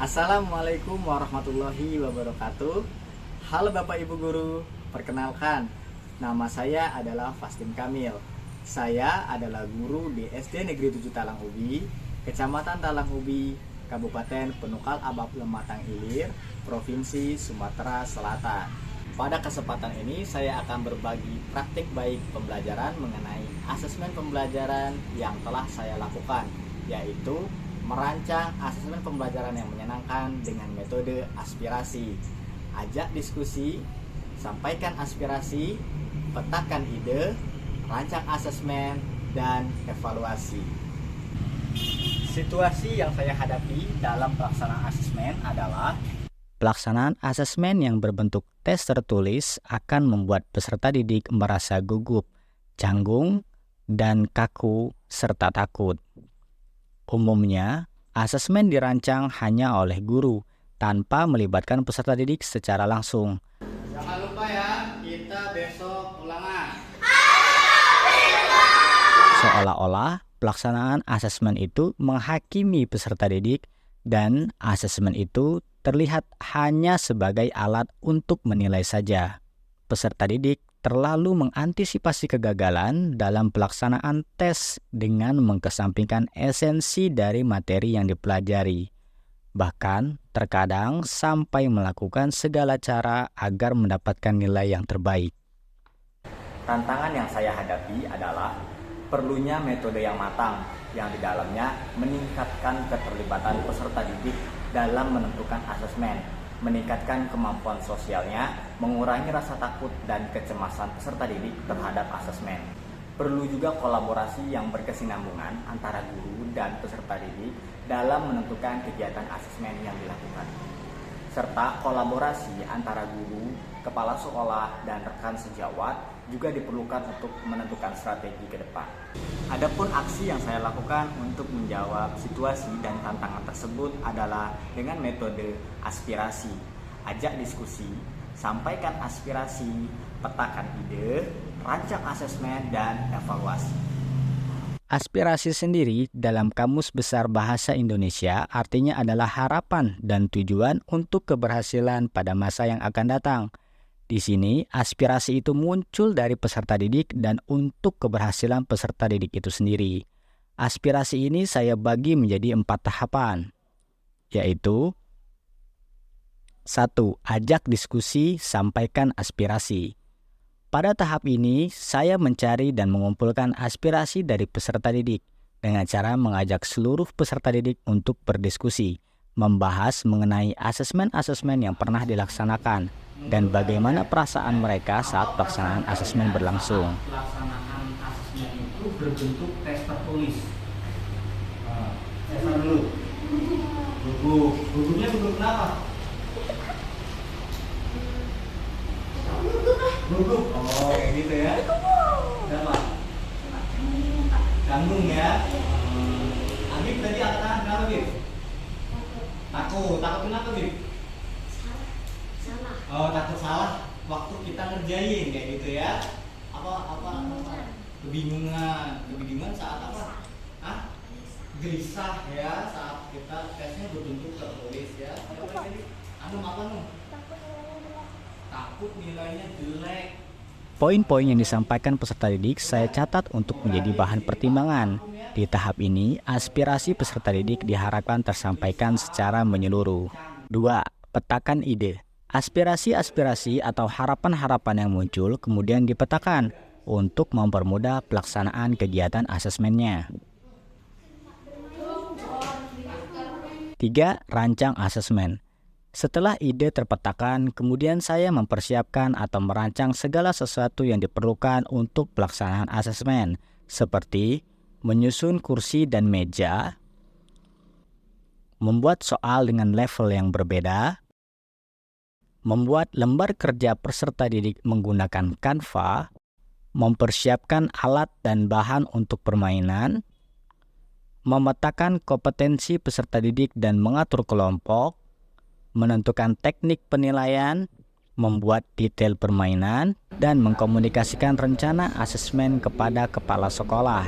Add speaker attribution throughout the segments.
Speaker 1: Assalamualaikum warahmatullahi wabarakatuh. Halo Bapak Ibu Guru, perkenalkan, nama saya adalah Fastin Kamil. Saya adalah guru di SD Negeri 7 Talang Ubi, Kecamatan Talang Ubi, Kabupaten Penukal Abab Lematang Ilir, Provinsi Sumatera Selatan. Pada kesempatan ini saya akan berbagi praktik baik pembelajaran mengenai asesmen pembelajaran yang telah saya lakukan, yaitu merancang asesmen pembelajaran yang menyenangkan dengan metode aspirasi. Ajak diskusi, sampaikan aspirasi, petakan ide, rancang asesmen, dan evaluasi. Situasi yang saya hadapi dalam pelaksanaan asesmen adalah
Speaker 2: pelaksanaan asesmen yang berbentuk tes tertulis akan membuat peserta didik merasa gugup, canggung, dan kaku serta takut. Umumnya, asesmen dirancang hanya oleh guru tanpa melibatkan peserta didik secara langsung.
Speaker 1: Jangan lupa ya, kita besok ulangan.
Speaker 2: Seolah-olah pelaksanaan asesmen itu menghakimi peserta didik dan asesmen itu terlihat hanya sebagai alat untuk menilai saja. Peserta didik terlalu mengantisipasi kegagalan dalam pelaksanaan tes dengan mengkesampingkan esensi dari materi yang dipelajari. Bahkan, terkadang sampai melakukan segala cara agar mendapatkan nilai yang terbaik.
Speaker 1: Tantangan yang saya hadapi adalah perlunya metode yang matang, yang di dalamnya meningkatkan keterlibatan peserta didik dalam menentukan asesmen, meningkatkan kemampuan sosialnya, mengurangi rasa takut dan kecemasan peserta didik terhadap asesmen. Perlu juga kolaborasi yang berkesinambungan antara guru dan peserta didik dalam menentukan kegiatan asesmen yang dilakukan, serta kolaborasi antara guru, kepala sekolah, dan rekan sejawat juga diperlukan untuk menentukan strategi ke depan. Adapun aksi yang saya lakukan untuk menjawab situasi dan tantangan tersebut adalah dengan metode aspirasi. Ajak diskusi, sampaikan aspirasi, petakan ide, rancang asesmen, dan evaluasi.
Speaker 2: Aspirasi sendiri dalam Kamus Besar Bahasa Indonesia artinya adalah harapan dan tujuan untuk keberhasilan pada masa yang akan datang. Di sini, aspirasi itu muncul dari peserta didik dan untuk keberhasilan peserta didik itu sendiri. Aspirasi ini saya bagi menjadi 4 tahapan, yaitu 1. Ajak diskusi, sampaikan aspirasi. Pada tahap ini, saya mencari dan mengumpulkan aspirasi dari peserta didik dengan cara mengajak seluruh peserta didik untuk berdiskusi, membahas mengenai asesmen-asesmen yang pernah dilaksanakan, dan bagaimana perasaan mereka saat pelaksanaan asesmen berlangsung.
Speaker 1: Pelaksanaan asesmen itu berbentuk tes tertulis. Tes dulu. Gugupnya gugup kenapa? Gugup. Oh, kayak gitu ya. Kenapa? Canggung ya. Agif tadi angkat tangan kenapa, Agif? Takut kenapa, Agif? Oh, takut salah waktu kita ngerjain kayak gitu ya. Apa? Kebingungan saat apa? Gelisah ya saat kita tesnya berbentuk tertulis ya. Takut nilainya jelek.
Speaker 2: Poin-poin yang disampaikan peserta didik saya catat untuk menjadi bahan pertimbangan. Di tahap ini, aspirasi peserta didik diharapkan tersampaikan secara menyeluruh. 2. Petakan ide. Aspirasi-aspirasi atau harapan-harapan yang muncul kemudian dipetakan untuk mempermudah pelaksanaan kegiatan asesmennya. 3. Rancang asesmen. Setelah ide terpetakan, kemudian saya mempersiapkan atau merancang segala sesuatu yang diperlukan untuk pelaksanaan asesmen, seperti menyusun kursi dan meja, membuat soal dengan level yang berbeda, membuat lembar kerja peserta didik menggunakan Canva, mempersiapkan alat dan bahan untuk permainan, memetakan kompetensi peserta didik dan mengatur kelompok, menentukan teknik penilaian, membuat detail permainan, dan mengkomunikasikan rencana asesmen kepada kepala sekolah.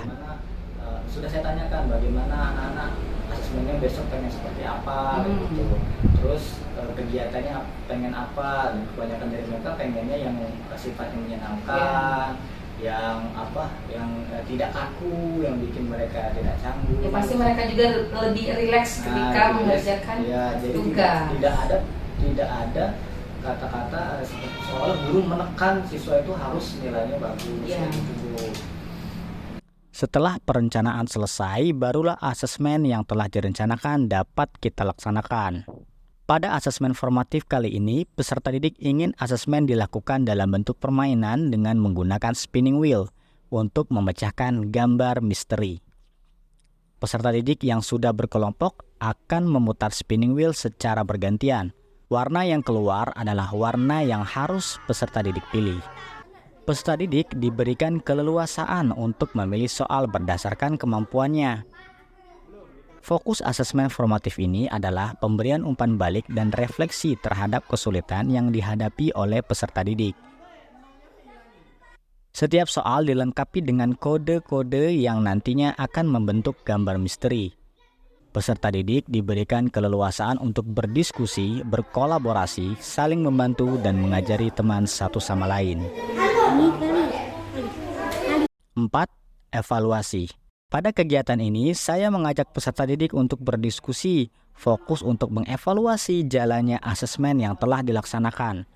Speaker 1: Sudah saya tanyakan bagaimana anak-anak asesmen asesmennya besok pengen seperti apa gitu. Terus kegiatannya pengen apa, dan kebanyakan dari mereka pengennya yang sifatnya menyenangkan, yang tidak kaku, yang bikin mereka tidak canggung.
Speaker 3: Ya, pasti mereka juga lebih rileks ketika mengerjakan
Speaker 1: jadi
Speaker 3: tugas.
Speaker 1: Tidak ada kata-kata seperti seolah guru menekan siswa itu harus nilainya bagus gitu.
Speaker 2: Setelah perencanaan selesai, barulah asesmen yang telah direncanakan dapat kita laksanakan. Pada asesmen formatif kali ini, peserta didik ingin asesmen dilakukan dalam bentuk permainan dengan menggunakan spinning wheel untuk memecahkan gambar misteri. Peserta didik yang sudah berkelompok akan memutar spinning wheel secara bergantian. Warna yang keluar adalah warna yang harus peserta didik pilih. Peserta didik diberikan keleluasaan untuk memilih soal berdasarkan kemampuannya. Fokus asesmen formatif ini adalah pemberian umpan balik dan refleksi terhadap kesulitan yang dihadapi oleh peserta didik. Setiap soal dilengkapi dengan kode-kode yang nantinya akan membentuk gambar misteri. Peserta didik diberikan keleluasaan untuk berdiskusi, berkolaborasi, saling membantu, dan mengajari teman satu sama lain. 4. Evaluasi. Pada kegiatan ini, saya mengajak peserta didik untuk berdiskusi, fokus untuk mengevaluasi jalannya asesmen yang telah dilaksanakan.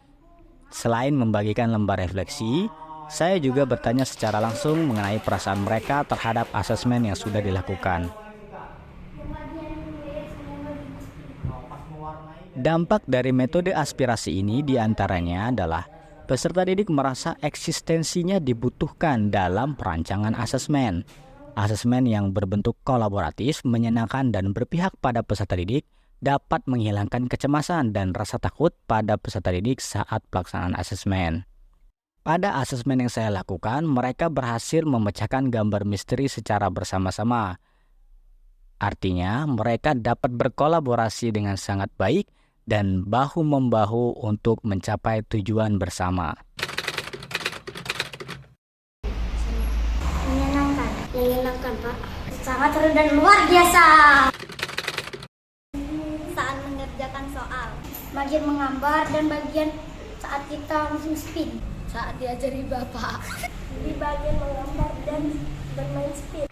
Speaker 2: Selain membagikan lembar refleksi, saya juga bertanya secara langsung mengenai perasaan mereka terhadap asesmen yang sudah dilakukan. Dampak dari metode aspirasi ini diantaranya adalah peserta didik merasa eksistensinya dibutuhkan dalam perancangan asesmen. Asesmen yang berbentuk kolaboratif, menyenangkan, dan berpihak pada peserta didik dapat menghilangkan kecemasan dan rasa takut pada peserta didik saat pelaksanaan asesmen. Pada asesmen yang saya lakukan, mereka berhasil memecahkan gambar misteri secara bersama-sama. Artinya, mereka dapat berkolaborasi dengan sangat baik dan bahu-membahu untuk mencapai tujuan bersama.
Speaker 4: Menyenangkan, Pak. Sangat seru dan luar biasa. Saat mengerjakan soal, bagian menggambar dan bagian saat kita langsung spin. Saat diajari Bapak. Di bagian menggambar dan bermain spin.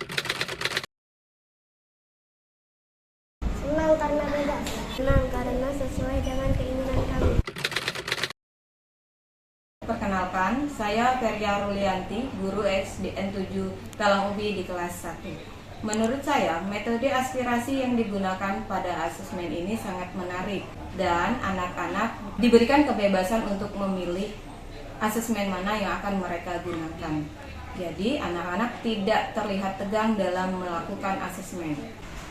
Speaker 4: Senang karena bebas. Senang karena sesuai dengan keinginan kami.
Speaker 3: Perkenalkan, saya Feria Rulianti, guru SDN 7 Talang Ubi di kelas 1. Menurut saya, metode aspirasi yang digunakan pada asesmen ini sangat menarik dan anak-anak diberikan kebebasan untuk memilih asesmen mana yang akan mereka gunakan. Jadi, anak-anak tidak terlihat tegang dalam melakukan asesmen.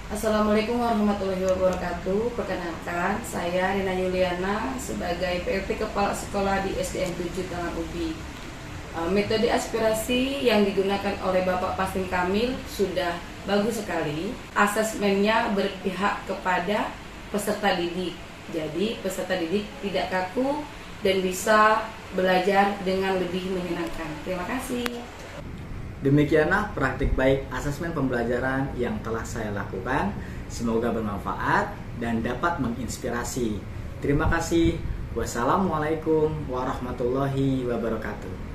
Speaker 5: Assalamualaikum warahmatullahi wabarakatuh. Perkenalkan, saya Rina Yuliana sebagai PLT Kepala Sekolah di SDN 7 Talang Ubi. Metode aspirasi yang digunakan oleh Bapak Pastin Kamil sudah bagus sekali. Asesmennya berpihak kepada peserta didik. Jadi peserta didik tidak kaku dan bisa belajar dengan lebih menyenangkan. Terima kasih.
Speaker 1: Demikianlah praktik baik asesmen pembelajaran yang telah saya lakukan. Semoga bermanfaat dan dapat menginspirasi. Terima kasih. Wassalamualaikum warahmatullahi wabarakatuh.